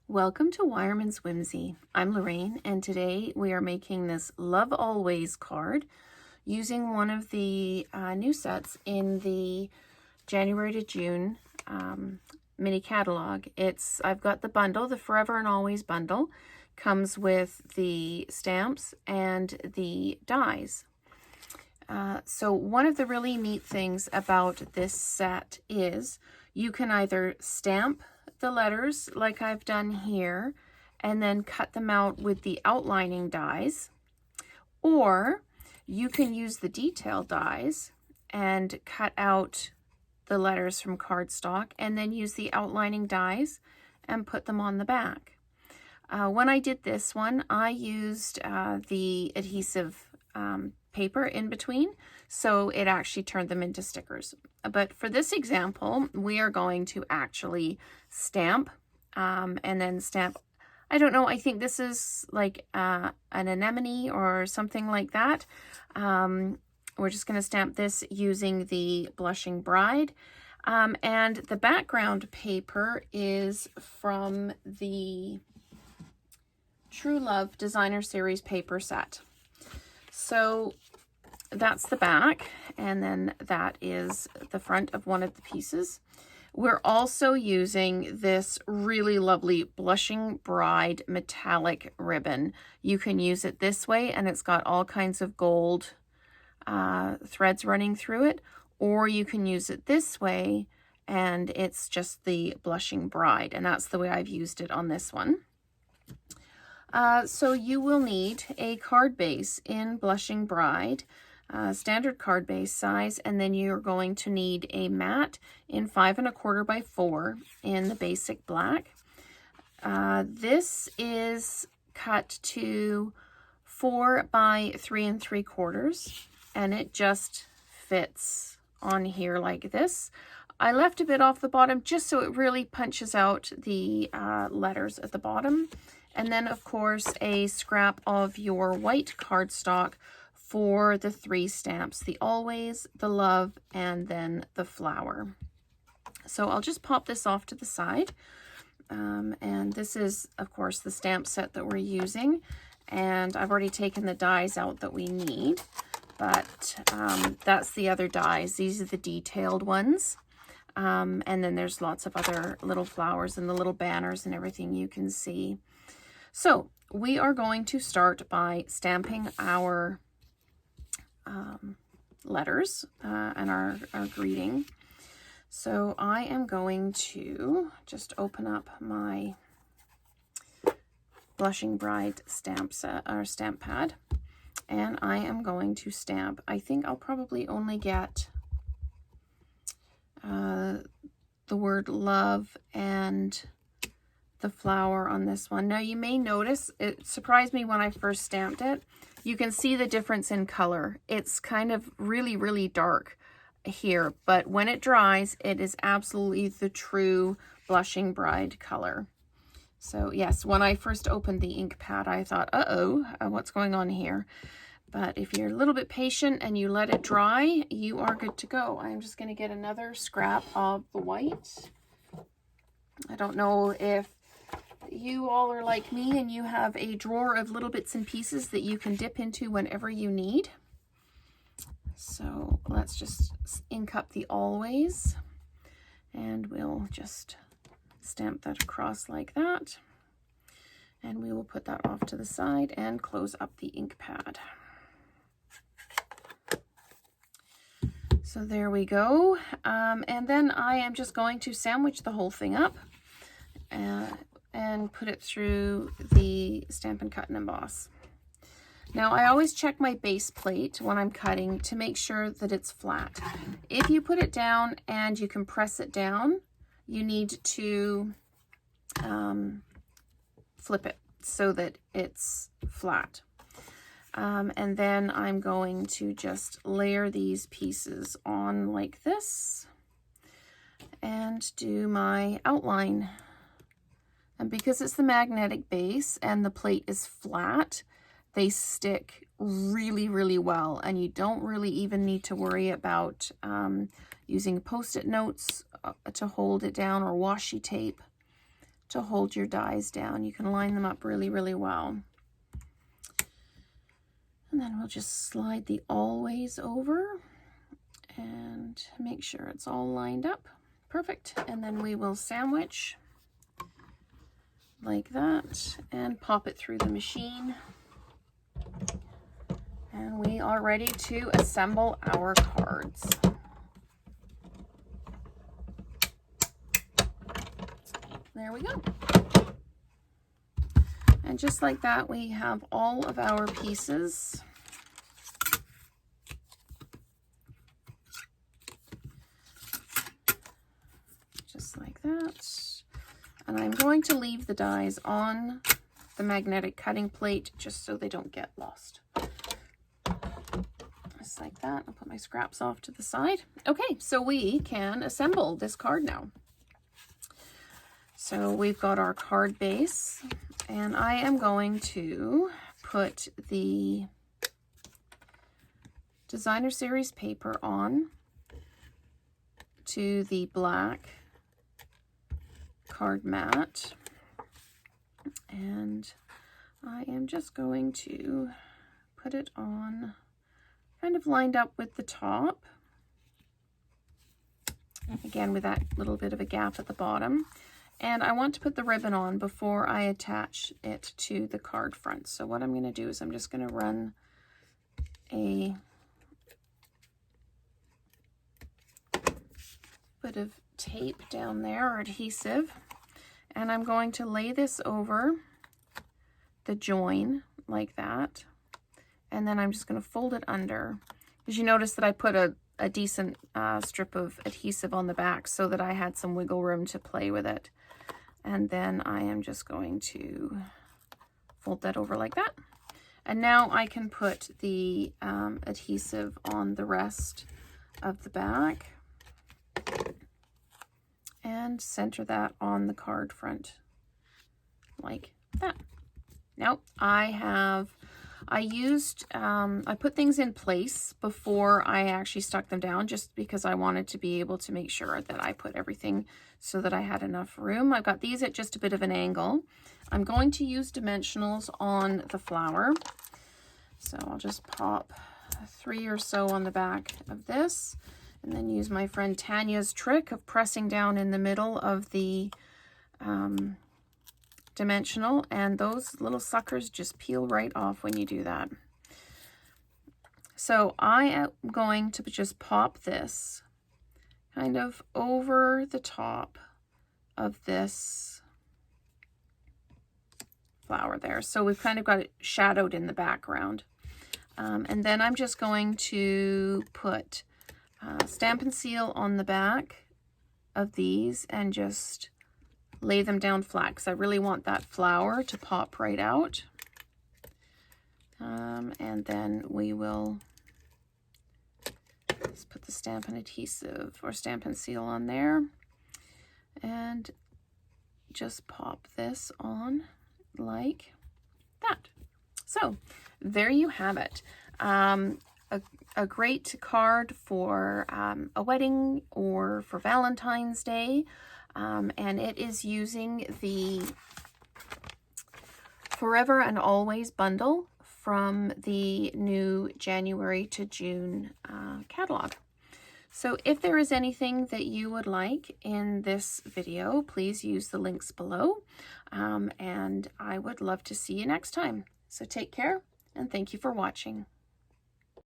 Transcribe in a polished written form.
Welcome to Wireman's Whimsy. I'm Lorraine, and today we are making this Love Always card using one of the new sets in the January to June mini catalog. I've got the bundle, the Forever and Always bundle, comes with the stamps and the dies. So one of the really neat things about this set is you can either stamp the letters like I've done here and then cut them out with the outlining dies, or you can use the detail dies and cut out the letters from cardstock and then use the outlining dies and put them on the back. When I did this one, I used the adhesive paper in between, so it actually turned them into stickers. But for this example, we are going to actually stamp and then stamp, I don't know, I think this is like an anemone or something like that. We're just going to stamp this using the Blushing Bride. And the background paper is from the True Love Designer Series paper set. So that's the back, and then that is the front of one of the pieces. We're also using this really lovely Blushing Bride metallic ribbon. You can use it this way, and it's got all kinds of gold threads running through it, or you can use it this way, and it's just the Blushing Bride, and that's the way I've used it on this one. So you will need a card base in Blushing Bride, standard card base size, and then you're going to need a mat in 5 1/4 by 4 in the basic black. This is cut to 4 by 3 3/4, and it just fits on here like this. I left a bit off the bottom just so it really punches out the letters at the bottom. And then, of course, a scrap of your white cardstock for the 3 stamps, the Always, the Love, and then the Flower. So I'll just pop this off to the side. And this is, of course, the stamp set that we're using. And I've already taken the dies out that we need. But that's the other dies. These are the detailed ones. And then there's lots of other little flowers and the little banners and everything you can see. So we are going to start by stamping our letters and our greeting. So I am going to just open up my Blushing Bride stamp set or stamp pad, and I am going to stamp. I think I'll probably only get the word love and the flower on this one. Now you may notice, it surprised me when I first stamped it. You can see the difference in color. It's kind of really, really dark here, but when it dries, it is absolutely the true Blushing Bride color. So yes, when I first opened the ink pad, I thought, what's going on here? But if you're a little bit patient and you let it dry, you are good to go. I'm just going to get another scrap of the white. I don't know if you all are like me and you have a drawer of little bits and pieces that you can dip into whenever you need. So let's just ink up the Always, and we'll just stamp that across like that. And we will put that off to the side and close up the ink pad. So there we go. And then I am just going to sandwich the whole thing up and put it through the Stampin' Cut and Emboss. Now I always check my base plate when I'm cutting to make sure that it's flat. If you put it down and you can press it down, you need to flip it so that it's flat. And then I'm going to just layer these pieces on like this and do my outline. And because it's the magnetic base and the plate is flat, they stick really, really well. And you don't really even need to worry about using Post-it notes to hold it down or washi tape to hold your dies down. You can line them up really, really well. And then we'll just slide the always over and make sure it's all lined up. Perfect. And then we will sandwich like that and pop it through the machine. And we are ready to assemble our cards. There we go. And just like that, we have all of our pieces. Just like that. And I'm going to leave the dies on the magnetic cutting plate just so they don't get lost. Just like that. I'll put my scraps off to the side. Okay, so we can assemble this card now. So we've got our card base, and I am going to put the Designer Series paper on to the black card mat, and I am just going to put it on kind of lined up with the top, again with that little bit of a gap at the bottom. And I want to put the ribbon on before I attach it to the card front. So what I'm going to do is I'm just going to run a bit of tape down there, or adhesive, and I'm going to lay this over the join like that, and then I'm just going to fold it under, because you notice that I put a decent strip of adhesive on the back so that I had some wiggle room to play with it. And then I am just going to fold that over like that. And now I can put the adhesive on the rest of the back and center that on the card front like that. Now I put things in place before I actually stuck them down, just because I wanted to be able to make sure that I put everything so that I had enough room. I've got these at just a bit of an angle. I'm going to use dimensionals on the flower. So I'll just pop 3 or so on the back of this, and then use my friend Tanya's trick of pressing down in the middle of the dimensional, and those little suckers just peel right off when you do that. So I am going to just pop this kind of over the top of this flower there. So we've kind of got it shadowed in the background. And then I'm just going to put Stampin' Seal on the back of these and just lay them down flat, because I really want that flower to pop right out. And then we will just put the Stampin' Adhesive or Stampin' Seal on there and just pop this on like that. So there you have it. A great card for a wedding or for Valentine's Day. And it is using the Forever and Always bundle from the new January to June catalog. So if there is anything that you would like in this video, please use the links below. And I would love to see you next time. So take care, and thank you for watching.